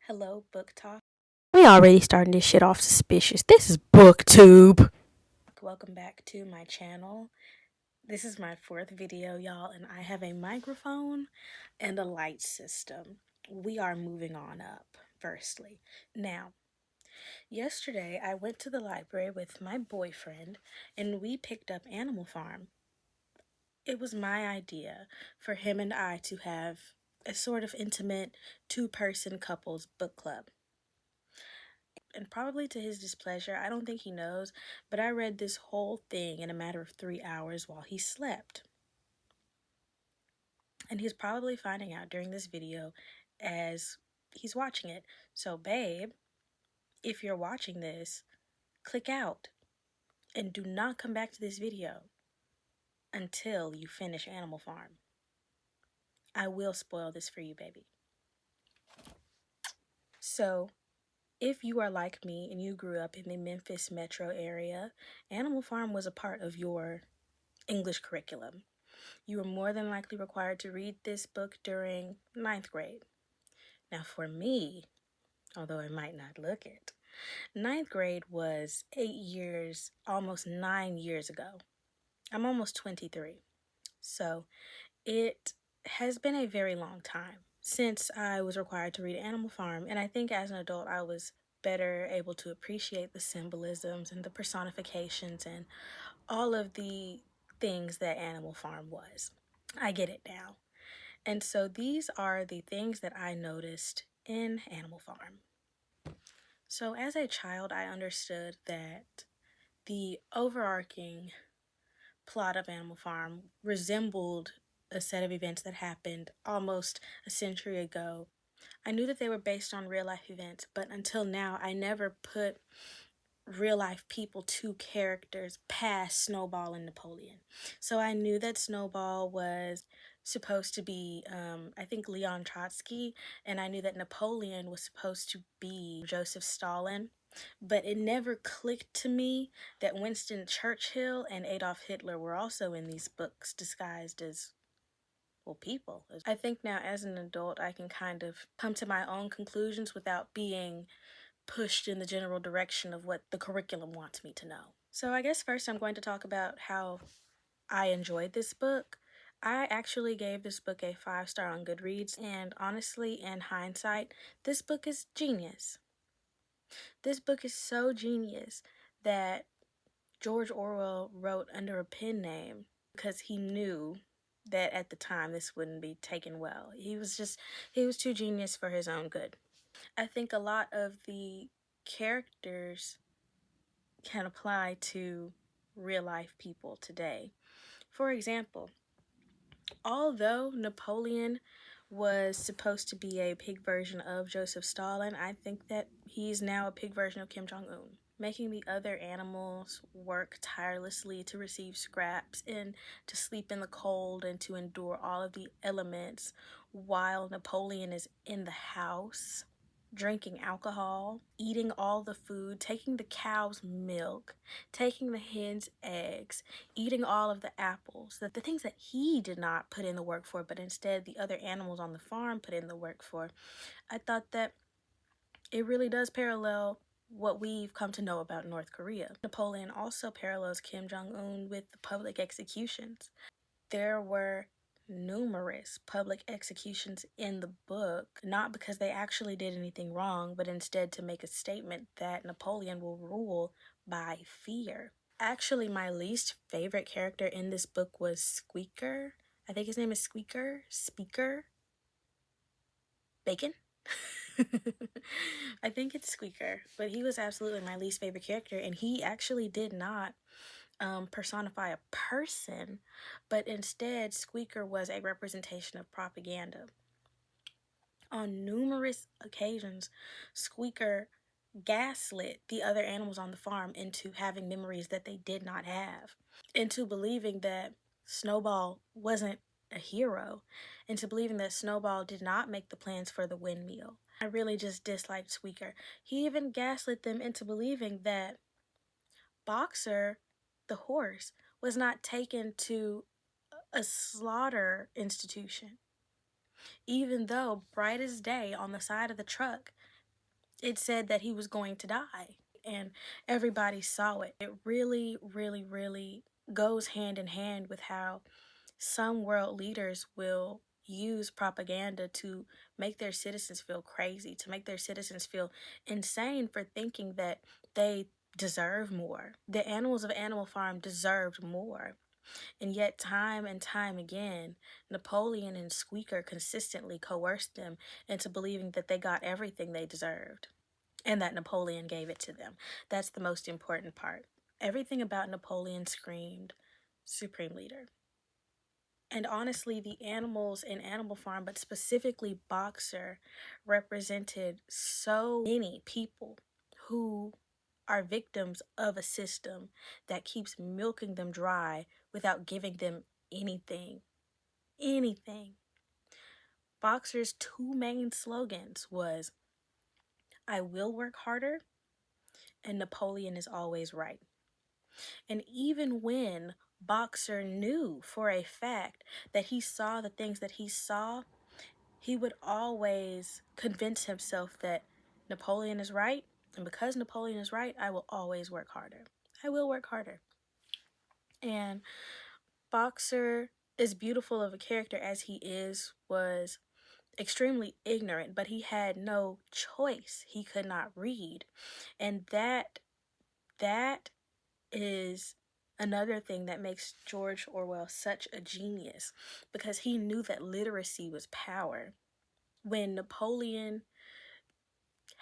Hello, Book Talk. We already starting this shit off suspicious. This is BookTube. Welcome back to my channel. This is my 4th video, y'all, and I have a microphone and a light system. We are moving on up, firstly. Now, yesterday I went to the library with my boyfriend and we picked up Animal Farm. It was my idea for him and I to have a sort of intimate 2-person couples book club. And probably to his displeasure, I don't think he knows, but I read this whole thing in a matter of 3 hours while he slept. And he's probably finding out during this video as he's watching it. So babe, if you're watching this, click out and do not come back to this video until you finish Animal Farm. I will spoil this for you, baby. So, if you are like me and you grew up in the Memphis metro area, Animal Farm was a part of your English curriculum. You were more than likely required to read this book during 9th grade. Now for me, although I might not look it, 9th grade was 8 years, almost 9 years ago. I'm almost 23. So it has been a very long time since I was required to read Animal Farm, and I think as an adult I was better able to appreciate the symbolisms and the personifications and all of the things that Animal Farm was. I get it now. And so these are the things that I noticed in Animal Farm. So as a child, I understood that the overarching plot of Animal Farm resembled a set of events that happened almost a century ago. I knew that they were based on real life events, but until now, I never put real life people to characters past Snowball and Napoleon. So I knew that Snowball was supposed to be, I think, Leon Trotsky, and I knew that Napoleon was supposed to be Joseph Stalin. But it never clicked to me that Winston Churchill and Adolf Hitler were also in these books disguised as, well, people. I think now as an adult I can kind of come to my own conclusions without being pushed in the general direction of what the curriculum wants me to know. So I guess first I'm going to talk about how I enjoyed this book. I actually gave this book a 5-star on Goodreads, and honestly, in hindsight, this book is genius. This book is so genius that George Orwell wrote under a pen name because he knew that at the time this wouldn't be taken well. He was too genius for his own good. I think a lot of the characters can apply to real life people today. For example, although Napoleon was supposed to be a pig version of Joseph Stalin, I think that he's now a pig version of Kim Jong-un, making the other animals work tirelessly to receive scraps and to sleep in the cold and to endure all of the elements while Napoleon is in the house, drinking alcohol, eating all the food, taking the cow's milk, taking the hen's eggs, eating all of the apples, the things that he did not put in the work for, but instead the other animals on the farm put in the work for. I thought that it really does parallel what we've come to know about North Korea. Napoleon also parallels Kim Jong-un with the public executions. There were numerous public executions in the book, not because they actually did anything wrong, but instead to make a statement that Napoleon will rule by fear. Actually, my least favorite character in this book was Squeaker. I think his name is Speaker? Bacon? I think it's Squeaker, but he was absolutely my least favorite character, and he actually did not personify a person, but instead Squeaker was a representation of propaganda. On numerous occasions, Squeaker gaslit the other animals on the farm into having memories that they did not have, into believing that Snowball wasn't a hero, into believing that Snowball did not make the plans for the windmill. I really just disliked Squeaker. He even gaslit them into believing that Boxer, the horse, was not taken to a slaughter institution, even though bright as day on the side of the truck It said that he was going to die, and everybody saw it. It really, really, really goes hand in hand with how some world leaders will use propaganda to make their citizens feel crazy, to make their citizens feel insane for thinking that they deserve more. The animals of Animal Farm deserved more. And yet, time and time again, Napoleon and Squeaker consistently coerced them into believing that they got everything they deserved and that Napoleon gave it to them. That's the most important part. Everything about Napoleon screamed supreme leader. And honestly, the animals in Animal Farm, but specifically Boxer, represented so many people who are victims of a system that keeps milking them dry without giving them anything. Anything. Boxer's two main slogans was, I will work harder, and Napoleon is always right. And even when Boxer knew for a fact that he saw the things that he saw, he would always convince himself that Napoleon is right, and because Napoleon is right, I will always work harder. I will work harder. And Boxer, as beautiful of a character as he is, was extremely ignorant, but he had no choice. He could not read. And that is another thing that makes George Orwell such a genius, because he knew that literacy was power. When Napoleon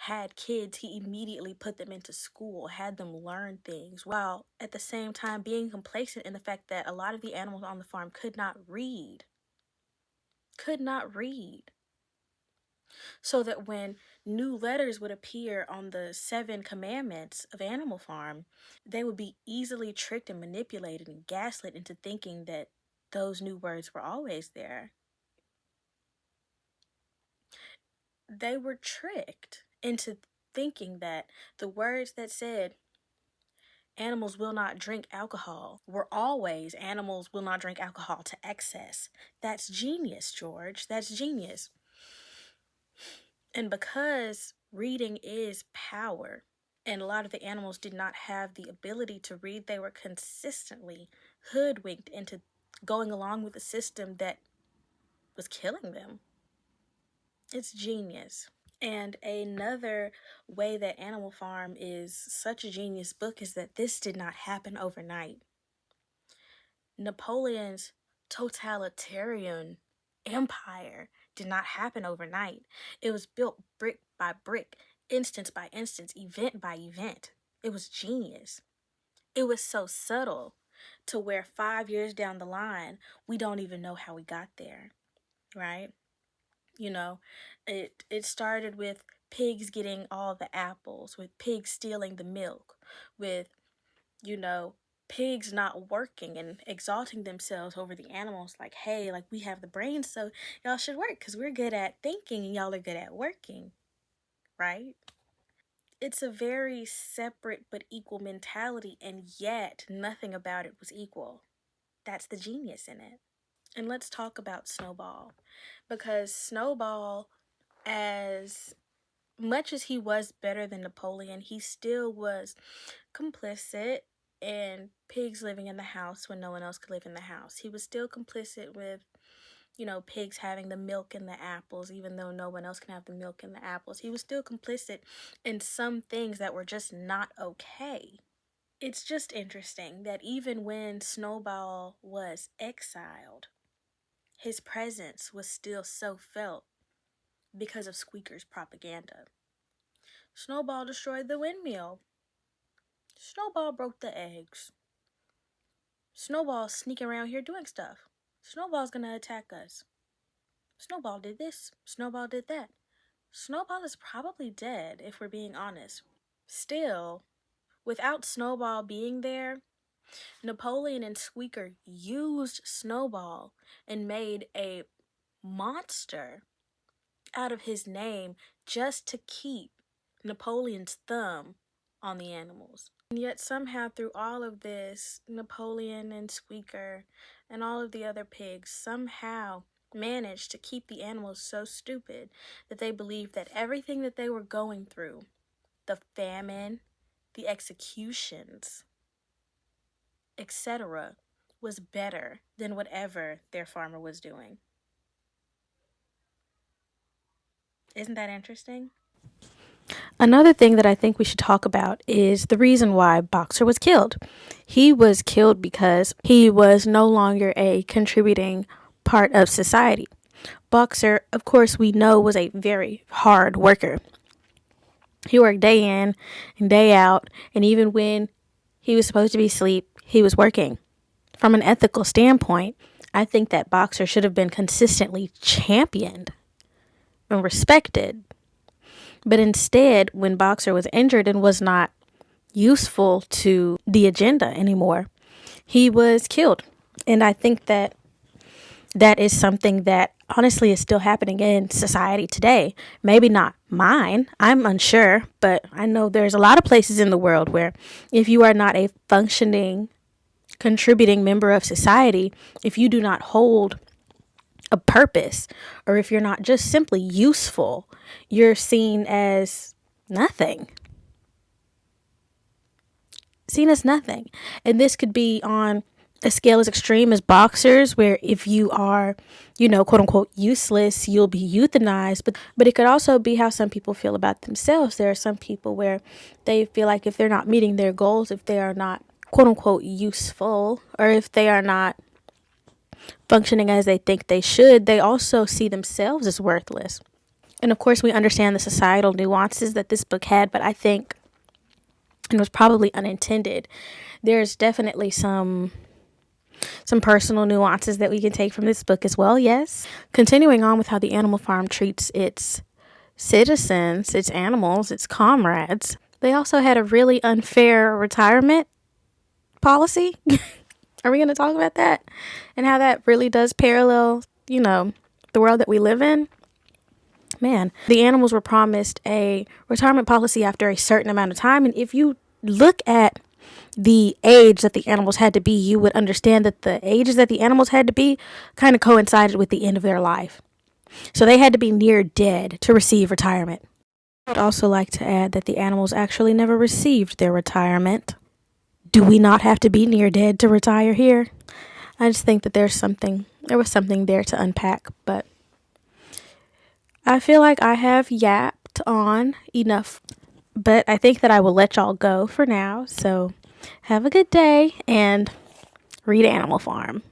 had kids, he immediately put them into school, had them learn things, while at the same time being complacent in the fact that a lot of the animals on the farm could not read. Could not read. So that when new letters would appear on the 7 commandments of Animal Farm, they would be easily tricked and manipulated and gaslit into thinking that those new words were always there. They were tricked into thinking that the words that said animals will not drink alcohol were always animals will not drink alcohol to excess. That's genius, George. That's genius. And because reading is power, and a lot of the animals did not have the ability to read, they were consistently hoodwinked into going along with a system that was killing them. It's genius. And another way that Animal Farm is such a genius book is that this did not happen overnight. Napoleon's totalitarian empire did not happen overnight. It was built brick by brick, instance by instance, event by event. It was genius. It was so subtle to where 5 years down the line, we don't even know how we got there, right? You know, it started with pigs getting all the apples, with pigs stealing the milk, with, you know, pigs not working and exalting themselves over the animals, like, hey, like, we have the brains, so y'all should work because we're good at thinking and y'all are good at working, right? It's a very separate but equal mentality, and yet nothing about it was equal. That's the genius in it. And let's talk about Snowball, because Snowball, as much as he was better than Napoleon, he still was complicit in pigs living in the house when no one else could live in the house. He was still complicit with, you know, pigs having the milk and the apples, even though no one else can have the milk and the apples. He was still complicit in some things that were just not okay. It's just interesting that even when Snowball was exiled, his presence was still so felt because of Squeaker's propaganda. Snowball destroyed the windmill. Snowball broke the eggs. Snowball's sneaking around here doing stuff. Snowball's gonna attack us. Snowball did this. Snowball did that. Snowball is probably dead, if we're being honest. Still, without Snowball being there, Napoleon and Squeaker used Snowball and made a monster out of his name just to keep Napoleon's thumb on the animals. And yet somehow through all of this, Napoleon and Squeaker and all of the other pigs, somehow managed to keep the animals so stupid that they believed that everything that they were going through, the famine, the executions, etc., was better than whatever their farmer was doing. Isn't that interesting? Another thing that I think we should talk about is the reason why Boxer was killed. He was killed because he was no longer a contributing part of society. Boxer, of course, we know was a very hard worker. He worked day in and day out, and even when he was supposed to be asleep, he was working. From an ethical standpoint, I think that Boxer should have been consistently championed and respected. But instead, when Boxer was injured and was not useful to the agenda anymore, he was killed. And I think that that is something that honestly is still happening in society today. Maybe not mine, I'm unsure, but I know there's a lot of places in the world where if you are not a functioning, contributing member of society, if you do not hold a purpose, or if you're not just simply useful, you're seen as nothing. And this could be on a scale as extreme as Boxers, where if you are, quote unquote, useless, you'll be euthanized. But it could also be how some people feel about themselves. There are some people where they feel like if they're not meeting their goals, if they are not, quote unquote, useful, or if they are not functioning as they think they should, they also see themselves as worthless. And of course, we understand the societal nuances that this book had, but I think it was probably unintended. There's definitely some personal nuances that we can take from this book as well, yes. Continuing on with how the animal farm treats its citizens, its animals, its comrades, they also had a really unfair retirement policy. Are we going to talk about that? And how that really does parallel, the world that we live in? Man, the animals were promised a retirement policy after a certain amount of time. And if you look at the age that the animals had to be, you would understand that the ages that the animals had to be kind of coincided with the end of their life. So they had to be near dead to receive retirement. I'd also like to add that the animals actually never received their retirement. Do we not have to be near dead to retire here? I just think that there was something there to unpack, but I feel like I have yapped on enough, but I think that I will let y'all go for now. So have a good day and read Animal Farm.